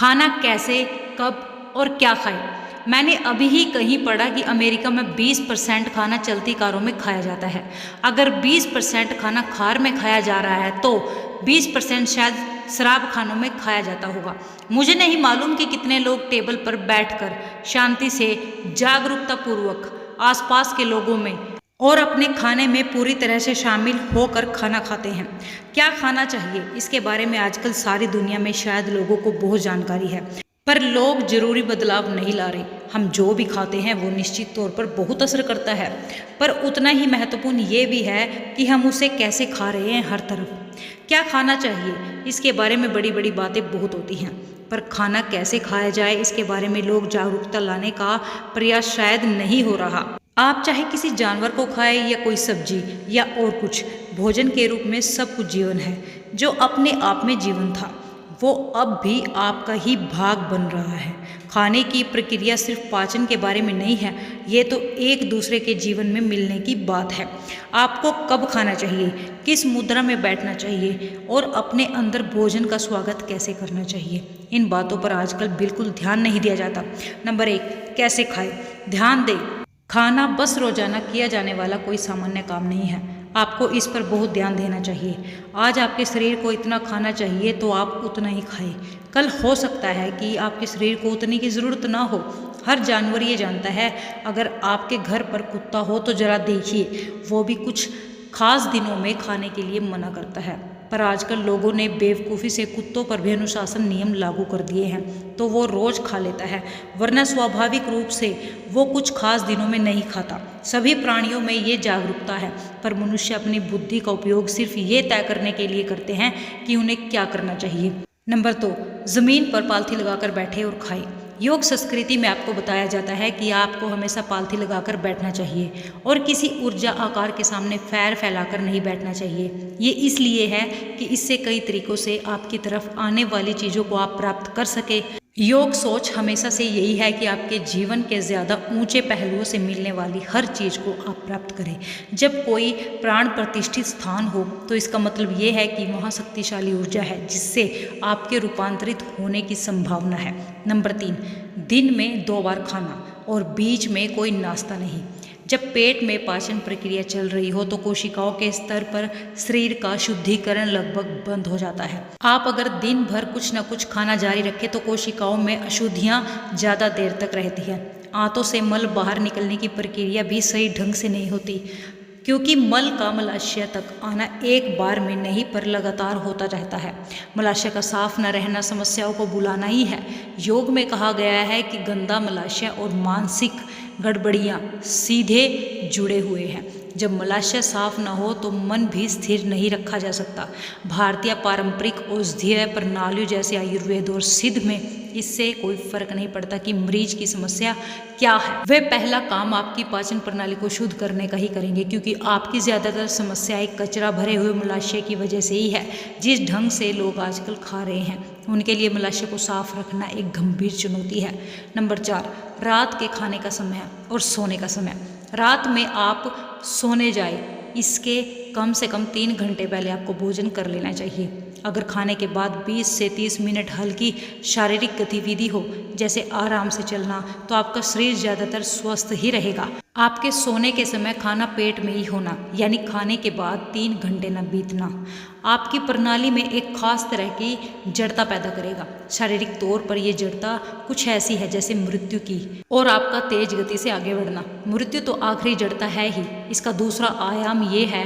खाना कैसे, कब और क्या खाएं? मैंने अभी ही कहीं पढ़ा कि अमेरिका में 20% खाना चलती कारों में खाया जाता है। अगर 20% खाना कार में खाया जा रहा है तो 20% शायद शराब खानों में खाया जाता होगा। मुझे नहीं मालूम कि कितने लोग टेबल पर बैठकर शांति से जागरूकता पूर्वक आसपास के लोगों में और अपने खाने में पूरी तरह से शामिल होकर खाना खाते हैं। क्या खाना चाहिए, इसके बारे में आजकल सारी दुनिया में शायद लोगों को बहुत जानकारी है, पर लोग जरूरी बदलाव नहीं ला रहे। हम जो भी खाते हैं वो निश्चित तौर पर बहुत असर करता है, पर उतना ही महत्वपूर्ण ये भी है कि हम उसे कैसे खा रहे हैं। हर तरफ क्या खाना चाहिए, इसके बारे में बड़ी बड़ी बातें बहुत होती हैं, पर खाना कैसे खाया जाए इसके बारे में लोग जागरूकता लाने का प्रयास शायद नहीं हो रहा। आप चाहे किसी जानवर को खाएं या कोई सब्जी या और कुछ, भोजन के रूप में सब कुछ जीवन है। जो अपने आप में जीवन था वो अब भी आपका ही भाग बन रहा है। खाने की प्रक्रिया सिर्फ पाचन के बारे में नहीं है, ये तो एक दूसरे के जीवन में मिलने की बात है। आपको कब खाना चाहिए, किस मुद्रा में बैठना चाहिए और अपने अंदर भोजन का स्वागत कैसे करना चाहिए, इन बातों पर आजकल बिल्कुल ध्यान नहीं दिया जाता। नंबर 1, कैसे खाएं। ध्यान दें, खाना बस रोजाना किया जाने वाला कोई सामान्य काम नहीं है। आपको इस पर बहुत ध्यान देना चाहिए। आज आपके शरीर को इतना खाना चाहिए तो आप उतना ही खाएं। कल हो सकता है कि आपके शरीर को उतनी की ज़रूरत ना हो। हर जानवर ये जानता है। अगर आपके घर पर कुत्ता हो तो जरा देखिए, वो भी कुछ खास दिनों में खाने के लिए मना करता है, पर आजकल लोगों ने बेवकूफ़ी से कुत्तों पर भी अनुशासन नियम लागू कर दिए हैं तो वो रोज़ खा लेता है, वरना स्वाभाविक रूप से वो कुछ खास दिनों में नहीं खाता। सभी प्राणियों में ये जागरूकता है, पर मनुष्य अपनी बुद्धि का उपयोग सिर्फ ये तय करने के लिए करते हैं कि उन्हें क्या करना चाहिए। नंबर 2, ज़मीन पर पालथी लगाकर बैठे और खाएं। योग संस्कृति में आपको बताया जाता है कि आपको हमेशा पालथी लगाकर बैठना चाहिए और किसी ऊर्जा आकार के सामने पैर फैलाकर नहीं बैठना चाहिए। ये इसलिए है कि इससे कई तरीकों से आपकी तरफ आने वाली चीज़ों को आप प्राप्त कर सके। योग सोच हमेशा से यही है कि आपके जीवन के ज़्यादा ऊंचे पहलुओं से मिलने वाली हर चीज़ को आप प्राप्त करें। जब कोई प्राण प्रतिष्ठित स्थान हो तो इसका मतलब ये है कि वहाँ शक्तिशाली ऊर्जा है जिससे आपके रूपांतरित होने की संभावना है। नंबर 3, दिन में 2 बार खाना और बीच में कोई नाश्ता नहीं। जब पेट में पाचन प्रक्रिया चल रही हो तो कोशिकाओं के स्तर पर शरीर का शुद्धिकरण लगभग बंद हो जाता है। आप अगर दिन भर कुछ न कुछ खाना जारी रखें तो कोशिकाओं में अशुद्धियां ज़्यादा देर तक रहती हैं। आंतों से मल बाहर निकलने की प्रक्रिया भी सही ढंग से नहीं होती, क्योंकि मल का मलाशय तक आना एक बार में नहीं पर लगातार होता रहता है। मलाशय का साफ न रहना समस्याओं को बुलाना ही है। योग में कहा गया है कि गंदा मलाशय और मानसिक गड़बड़ियाँ सीधे जुड़े हुए हैं। जब मलाशय साफ न हो तो मन भी स्थिर नहीं रखा जा सकता। भारतीय पारंपरिक औषधीय प्रणालियों जैसे आयुर्वेद और सिद्ध में इससे कोई फर्क नहीं पड़ता कि मरीज की समस्या क्या है। वे पहला काम आपकी पाचन प्रणाली को शुद्ध करने का ही करेंगे, क्योंकि आपकी ज़्यादातर समस्याएं कचरा भरे हुए मलाशय की वजह से ही है। जिस ढंग से लोग आजकल खा रहे हैं उनके लिए मलाशय को साफ रखना एक गंभीर चुनौती है। नंबर 4, रात के खाने का समय और सोने का समय। रात में आप सोने जाए इसके कम से कम 3 घंटे पहले आपको भोजन कर लेना चाहिए। अगर खाने के बाद 20 से 30 मिनट हल्की शारीरिक गतिविधि हो, जैसे आराम से चलना, तो आपका शरीर ज़्यादातर स्वस्थ ही रहेगा। आपके सोने के समय खाना पेट में ही होना, यानी खाने के बाद 3 घंटे न बीतना, आपकी प्रणाली में एक खास तरह की जड़ता पैदा करेगा। शारीरिक तौर पर यह जड़ता कुछ ऐसी है जैसे मृत्यु की और आपका तेज गति से आगे बढ़ना। मृत्यु तो आखिरी जड़ता है ही। इसका दूसरा आयाम ये है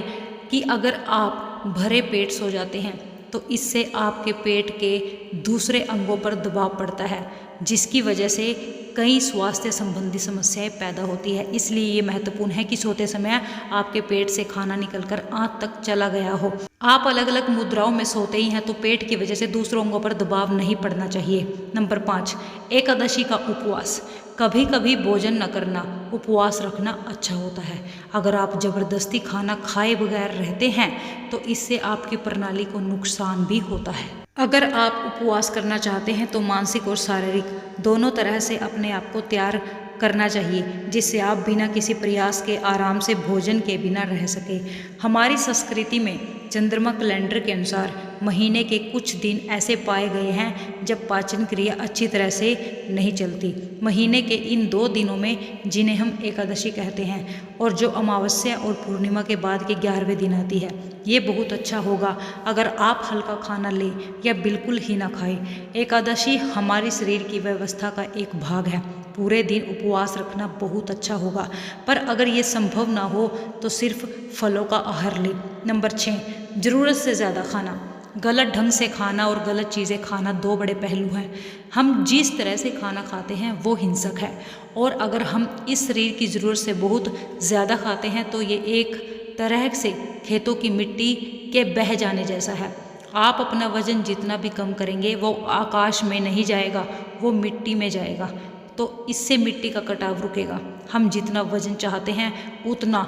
कि अगर आप भरे पेट सो जाते हैं तो इससे आपके पेट के दूसरे अंगों पर दबाव पड़ता है, जिसकी वजह से कई स्वास्थ्य संबंधी समस्याएं पैदा होती है। इसलिए ये महत्वपूर्ण है कि सोते समय आपके पेट से खाना निकलकर आंत तक चला गया हो। आप अलग अलग मुद्राओं में सोते ही हैं तो पेट की वजह से दूसरों अंगों पर दबाव नहीं पड़ना चाहिए। नंबर 5, एकादशी का उपवास। कभी कभी भोजन न करना, उपवास रखना अच्छा होता है। अगर आप जबरदस्ती खाना खाए बगैर रहते हैं तो इससे आपकी प्रणाली को नुकसान भी होता है। अगर आप उपवास करना चाहते हैं तो मानसिक और शारीरिक दोनों तरह से अपने आप को तैयार करना चाहिए, जिससे आप बिना किसी प्रयास के आराम से भोजन के बिना रह सके। हमारी संस्कृति में चंद्रमा कैलेंडर के अनुसार महीने के कुछ दिन ऐसे पाए गए हैं जब पाचन क्रिया अच्छी तरह से नहीं चलती। महीने के इन 2 दिनों में जिन्हें हम एकादशी कहते हैं और जो अमावस्या और पूर्णिमा के बाद के 11वें दिन आती है, ये बहुत अच्छा होगा अगर आप हल्का खाना लें या बिल्कुल ही ना खाएं। एकादशी हमारे शरीर की व्यवस्था का एक भाग है। पूरे दिन उपवास रखना बहुत अच्छा होगा, पर अगर ये संभव ना हो तो सिर्फ फलों का आहार लें। नंबर 6, ज़रूरत से ज़्यादा खाना। गलत ढंग से खाना और गलत चीज़ें खाना 2 बड़े पहलू हैं। हम जिस तरह से खाना खाते हैं वो हिंसक है, और अगर हम इस शरीर की ज़रूरत से बहुत ज़्यादा खाते हैं तो ये एक तरह से खेतों की मिट्टी के बह जाने जैसा है। आप अपना वज़न जितना भी कम करेंगे वो आकाश में नहीं जाएगा, वो मिट्टी में जाएगा। तो इससे मिट्टी का कटाव रुकेगा। हम जितना वज़न चाहते हैं उतना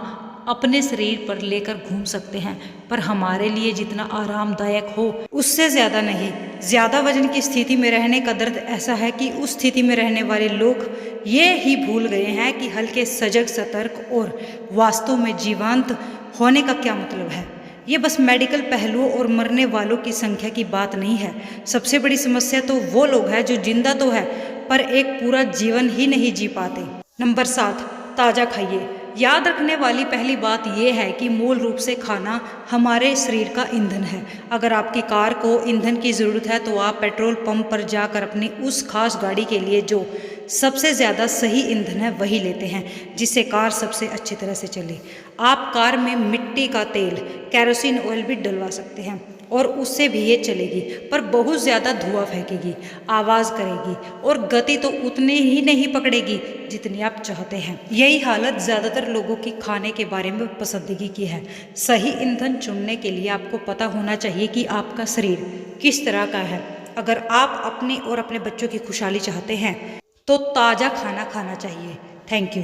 अपने शरीर पर लेकर घूम सकते हैं, पर हमारे लिए जितना आरामदायक हो उससे ज़्यादा नहीं। ज़्यादा वजन की स्थिति में रहने का दर्द ऐसा है कि उस स्थिति में रहने वाले लोग ये ही भूल गए हैं कि हल्के, सजग, सतर्क और वास्तव में जीवंत होने का क्या मतलब है। ये बस मेडिकल पहलुओं और मरने वालों की संख्या की बात नहीं है। सबसे बड़ी समस्या तो वो लोग हैं जो जिंदा तो है पर एक पूरा जीवन ही नहीं जी पाते। नंबर 7, ताज़ा खाइए। याद रखने वाली पहली बात यह है कि मूल रूप से खाना हमारे शरीर का ईंधन है। अगर आपकी कार को ईंधन की ज़रूरत है तो आप पेट्रोल पंप पर जाकर अपनी उस खास गाड़ी के लिए जो सबसे ज़्यादा सही ईंधन है वही लेते हैं, जिससे कार सबसे अच्छी तरह से चले। आप कार में मिट्टी का तेल, केरोसिन ऑयल भी डलवा सकते हैं और उससे भी ये चलेगी, पर बहुत ज़्यादा धुआं फेंकेगी, आवाज़ करेगी और गति तो उतनी ही नहीं पकड़ेगी जितनी आप चाहते हैं। यही हालत ज़्यादातर लोगों की खाने के बारे में पसंदगी की है। सही ईंधन चुनने के लिए आपको पता होना चाहिए कि आपका शरीर किस तरह का है। अगर आप अपने और अपने बच्चों की खुशहाली चाहते हैं तो ताज़ा खाना खाना चाहिए। Thank you.